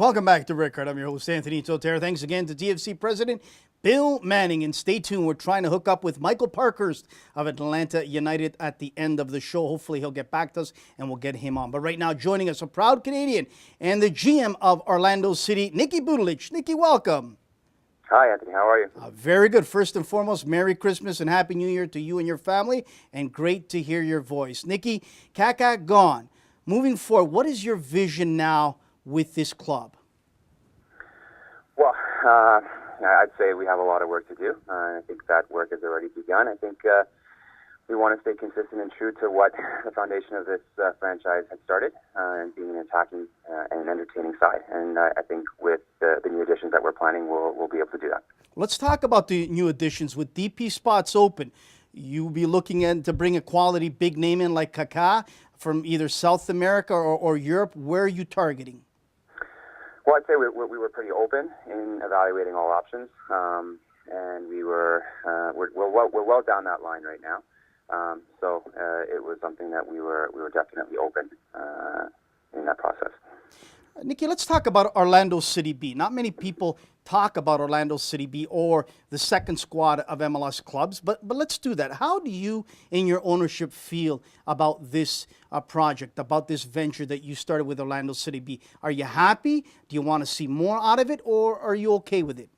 Welcome back to Rickard. I'm your host, Anthony Toter. Thanks again to TFC President Bill Manning. And stay tuned. We're trying to hook up with Michael Parkhurst of Atlanta United at the end of the show. Hopefully he'll get back to us and we'll get him on. But right now, joining us, a proud Canadian and the GM of Orlando City, Niki Budalić. Niki, welcome. Hi, Anthony. How are you? Very good. First and foremost, Merry Christmas and Happy New Year to you and your family. And great to hear your voice. Niki, Kaka gone. Moving forward, what is your vision now with this club? Well, I'd say we have a lot of work to do. I think that work has already begun. I think we want to stay consistent and true to what the foundation of this franchise had started, and being an attacking and entertaining side. And I think with the new additions that we're planning, we'll be able to do that. Let's talk about the new additions. With DP spots open, you'll be looking to bring a quality big name in like Kaká from either South America or Europe. Where are you targeting? Well, I'd say we were pretty open in evaluating all options, and we're well down that line right now. So it was something that we were definitely open in that process. Niki, let's talk about Orlando City B. Not many people talk about Orlando City B or the second squad of MLS clubs, but let's do that. How do you and your ownership feel about this project, about this venture that you started with Orlando City B? Are you happy? Do you want to see more out of it, or are you okay with it?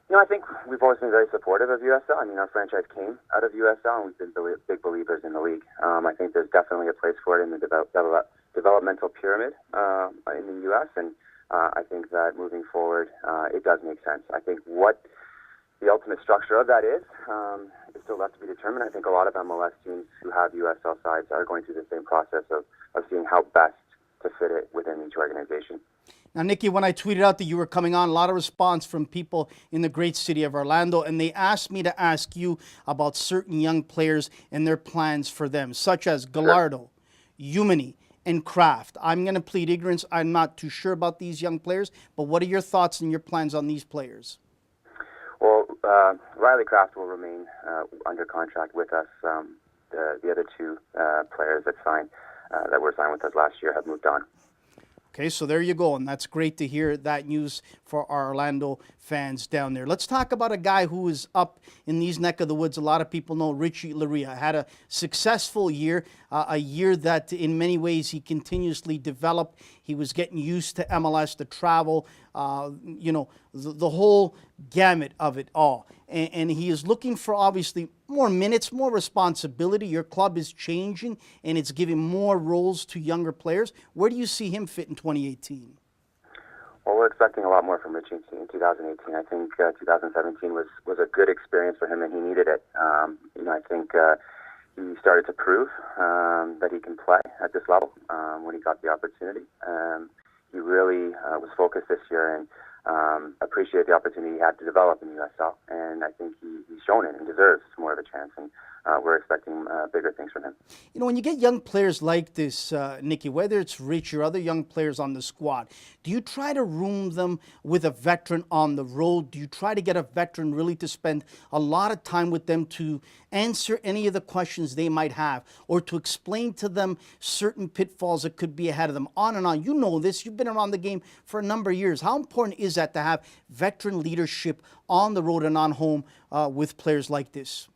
You know, I think we've always been very supportive of USL. I mean, our franchise came out of USL, and we've been big believers in the league. I think there's definitely a place for it in the developmental pyramid in the U.S., and I think that moving forward, it does make sense. I think what the ultimate structure of that is still left to be determined. I think a lot of MLS teams who have USL sides are going through the same process of seeing how best to fit it within each organization. Now, Niki, when I tweeted out that you were coming on, a lot of response from people in the great city of Orlando, and they asked me to ask you about certain young players and their plans for them, such as Gallardo, Umani, and Kraft. I'm going to plead ignorance. I'm not too sure about these young players, but what are your thoughts and your plans on these players? Well, Riley Kraft will remain under contract with us. The other two players that were signed with us last year have moved on. Okay, so there you go, and that's great to hear that news for our Orlando fans down there. Let's talk about a guy who is up in these neck of the woods. A lot of people know Richie Laryea had a successful year, a year that in many ways he continuously developed. He was getting used to MLS, the travel, the whole gamut of it all. And he is looking for, obviously, more minutes, more responsibility. Your club is changing, and it's giving more roles to younger players. Where do you see him fit in 2018? Well, we're expecting a lot more from Richie in 2018. I think 2017 was a good experience for him, and he needed it. I think he started to prove that he can play at this level when he got the opportunity. He really was focused this year and appreciated the opportunity he had to develop in USL, and I think he's shown it and deserves more of a chance, and we're expecting bigger things from him. You know, when you get young players like this, Niki, whether it's Rich or other young players on the squad, do you try to room them with a veteran on the road? Do you try to get a veteran really to spend a lot of time with them to answer any of the questions they might have, or to explain to them certain pitfalls that could be ahead of them? On and on. You know this. You've been around the game for a number of years. How important is that to have veteran leadership on the road and on home with players like this?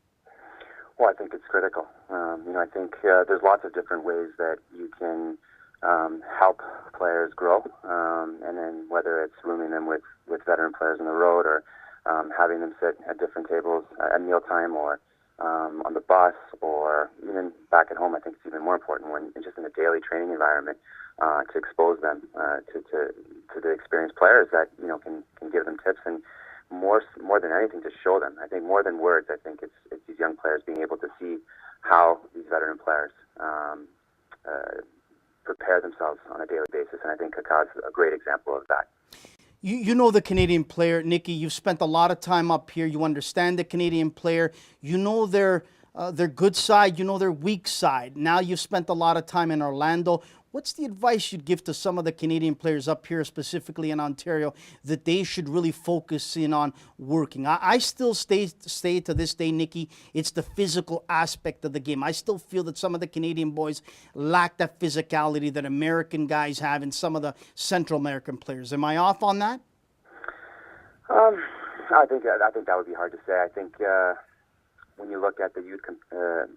Well, I think it's critical. I think there's lots of different ways that you can help players grow, and then whether it's rooming them with veteran players on the road, or having them sit at different tables at mealtime, or on the bus, or even back at home. I think it's even more important when just in a daily training environment to expose them to the experienced players that can give them tips, and more than anything to show them. I think more than words, I think it's these young players being able to see how these veteran players prepare themselves on a daily basis, and I think Kaká's a great example of that. You know the Canadian player, Niki. You've spent a lot of time up here. You understand the Canadian player. You know their good side. You know their weak side. Now you've spent a lot of time in Orlando. What's the advice you'd give to some of the Canadian players up here, specifically in Ontario, that they should really focus in on working? I still stay to this day, Niki, it's the physical aspect of the game. I still feel that some of the Canadian boys lack that physicality that American guys have and some of the Central American players. Am I off on that? I think that would be hard to say. I think when you look at the youth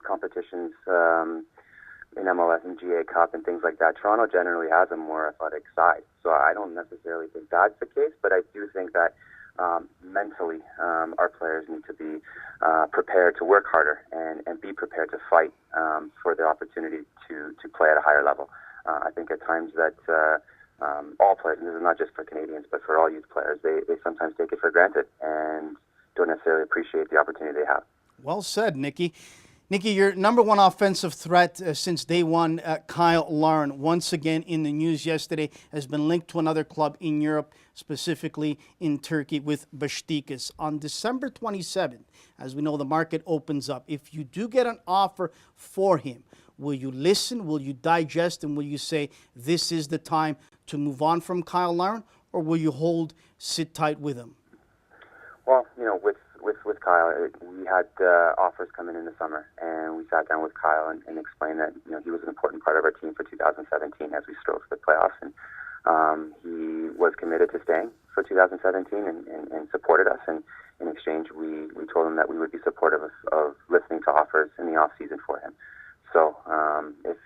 competitions in MLS and GA Cup and things like that, Toronto generally has a more athletic side. So I don't necessarily think that's the case, but I do think that mentally our players need to be prepared to work harder and be prepared to fight for the opportunity to play at a higher level. I think at times that all players, and this is not just for Canadians, but for all youth players, they sometimes take it for granted and don't necessarily appreciate the opportunity they have. Well said, Niki. Niki, your number one offensive threat since day one, Kyle Larin, once again in the news yesterday, has been linked to another club in Europe, specifically in Turkey with Beşiktaş. On December 27th, as we know, the market opens up. If you do get an offer for him, will you listen, will you digest, and will you say this is the time to move on from Kyle Larin, or will you sit tight with him? Well, with Kyle, we had offers come in the summer, and we sat down with Kyle and explained that he was an important part of our team for 2017 as we strove for the playoffs, and he was committed to staying for 2017 and supported us. And in exchange, we told him that we would be supportive of listening to offers in the off season for him. So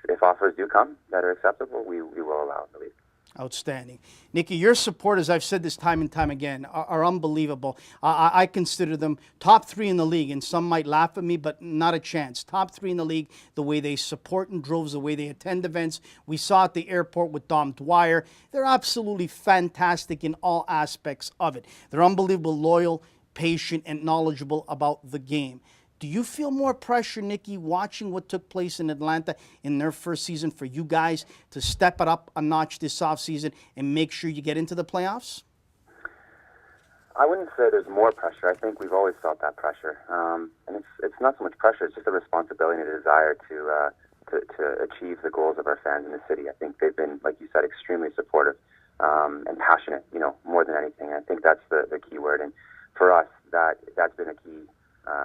if offers do come that are acceptable, we will allow it to leave. Outstanding. Niki, your support, as I've said this time and time again, are unbelievable. I consider them top three in the league, and some might laugh at me, but not a chance. Top three in the league, the way they support in droves, the way they attend events. We saw at the airport with Dom Dwyer. They're absolutely fantastic in all aspects of it. They're unbelievable, loyal, patient, and knowledgeable about the game. Do you feel more pressure, Niki, watching what took place in Atlanta in their first season for you guys to step it up a notch this offseason and make sure you get into the playoffs? I wouldn't say there's more pressure. I think we've always felt that pressure. And it's not so much pressure, it's just a responsibility and a desire to achieve the goals of our fans in the city. I think they've been, like you said, extremely supportive and passionate, more than anything. I think that's the key word. And for us, that's been a key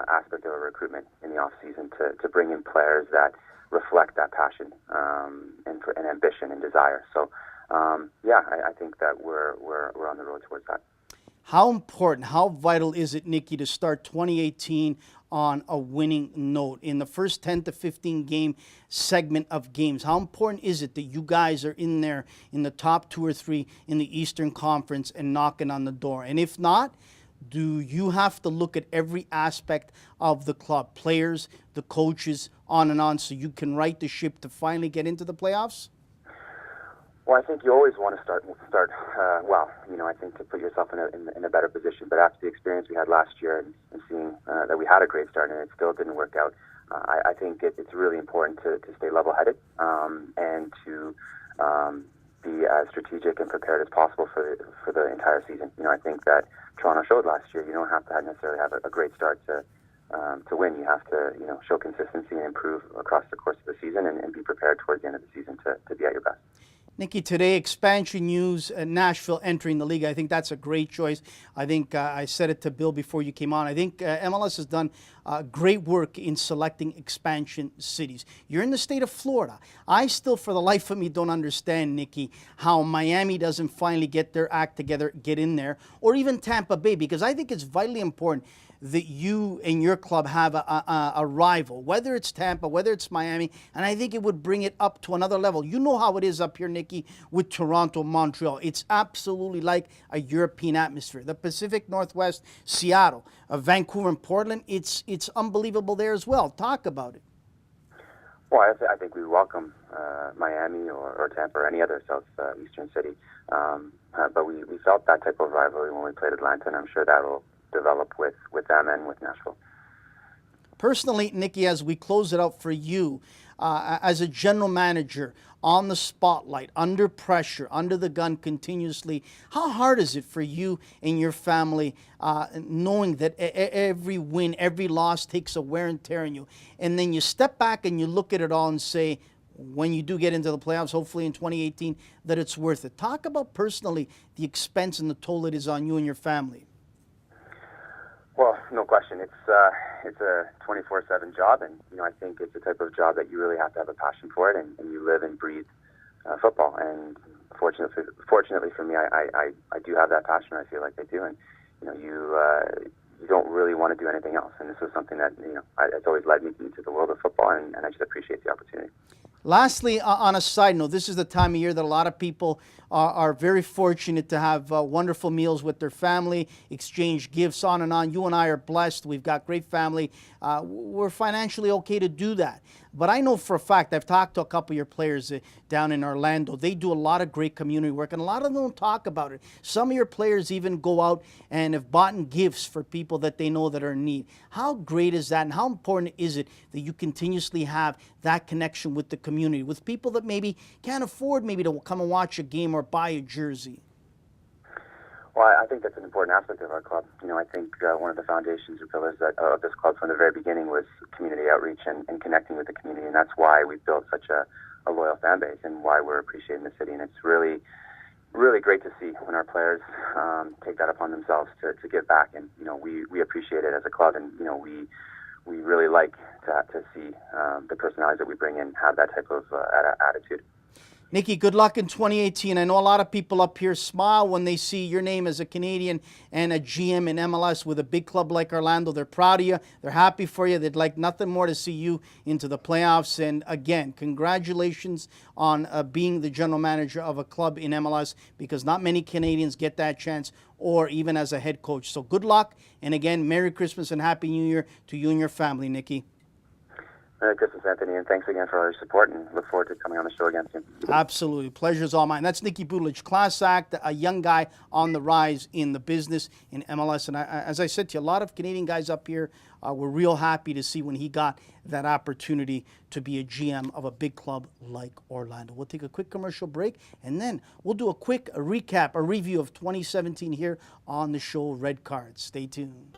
aspect of our recruitment in the off season to bring in players that reflect that passion and ambition and desire. So, I think that we're on the road towards that. How important, how vital is it, Niki, to start 2018 on a winning note in the first 10 to 15 game segment of games? How important is it that you guys are in there in the top 2 or 3 in the Eastern Conference and knocking on the door? And if not, do you have to look at every aspect of the club, players, the coaches, on and on, so you can right the ship to finally get into the playoffs? Well, I think you always want to start well. I think to put yourself in a better position. But after the experience we had last year and seeing that we had a great start and it still didn't work out, I think it's really important to stay level-headed and to be as strategic and prepared as possible for the entire season. I think that Toronto showed last year you don't have to necessarily have a great start to win. You have to show consistency and improve across the course of the season and be prepared towards the end of the season to be at your best. Niki, today, expansion news, Nashville entering the league. I think that's a great choice. I think I said it to Bill before you came on. I think MLS has done great work in selecting expansion cities. You're in the state of Florida. I still, for the life of me, don't understand, Niki, how Miami doesn't finally get their act together, get in there, or even Tampa Bay, because I think it's vitally important that you and your club have a rival, whether it's Tampa, whether it's Miami, and I think it would bring it up to another level. You know how it is up here, Niki, with Toronto, Montreal. It's absolutely like a European atmosphere. The Pacific Northwest, Seattle, Vancouver, and Portland, it's unbelievable there as well. Talk about it. Well, I think we welcome Miami or Tampa or any other southeastern city, but we felt that type of rivalry when we played Atlanta, and I'm sure that will develop with them and with Nashville. Personally, Niki, as we close it out for you, as a general manager, on the spotlight, under pressure, under the gun continuously, how hard is it for you and your family knowing that every win, every loss takes a wear and tear on you, and then you step back and you look at it all and say, when you do get into the playoffs, hopefully in 2018, that it's worth it. Talk about personally the expense and the toll it is on you and your family. Well, no question. It's a 24/7 job, and I think it's the type of job that you really have to have a passion for it, and you live and breathe football. And fortunately for me, I do have that passion. I feel like I do, and you don't really want to do anything else. And this is something that it's always led me into the world of football, and I just appreciate the opportunity. Lastly, on a side note, this is the time of year that a lot of people are very fortunate to have wonderful meals with their family, exchange gifts, on and on. You and I are blessed. We've got great family. We're financially okay to do that. But I know for a fact, I've talked to a couple of your players down in Orlando. They do a lot of great community work, and a lot of them don't talk about it. Some of your players even go out and have bought gifts for people that they know that are in need. How great is that, and how important is it that you continuously have that connection with the community, with people that maybe can't afford maybe to come and watch a game or buy a jersey? Well, I think that's an important aspect of our club. I think one of the foundations or pillars of this club from the very beginning was community outreach and connecting with the community, and that's why we've built such a loyal fan base and why we're appreciating the city. And it's really, really great to see when our players take that upon themselves to give back. And we appreciate it as a club, and we really like to see the personalities that we bring in have that type of attitude. Niki, good luck in 2018. I know a lot of people up here smile when they see your name as a Canadian and a GM in MLS with a big club like Orlando. They're proud of you. They're happy for you. They'd like nothing more to see you into the playoffs. And again, congratulations on being the general manager of a club in MLS, because not many Canadians get that chance, or even as a head coach. So good luck. And again, Merry Christmas and Happy New Year to you and your family, Niki. Merry Christmas, Anthony, and thanks again for all your support, and look forward to coming on the show again soon. Absolutely. Pleasure's all mine. That's Niki Budalić, class act, a young guy on the rise in the business in MLS. And as I said to you, a lot of Canadian guys up here were real happy to see when he got that opportunity to be a GM of a big club like Orlando. We'll take a quick commercial break, and then we'll do a quick recap, a review of 2017 here on the show Red Cards. Stay tuned.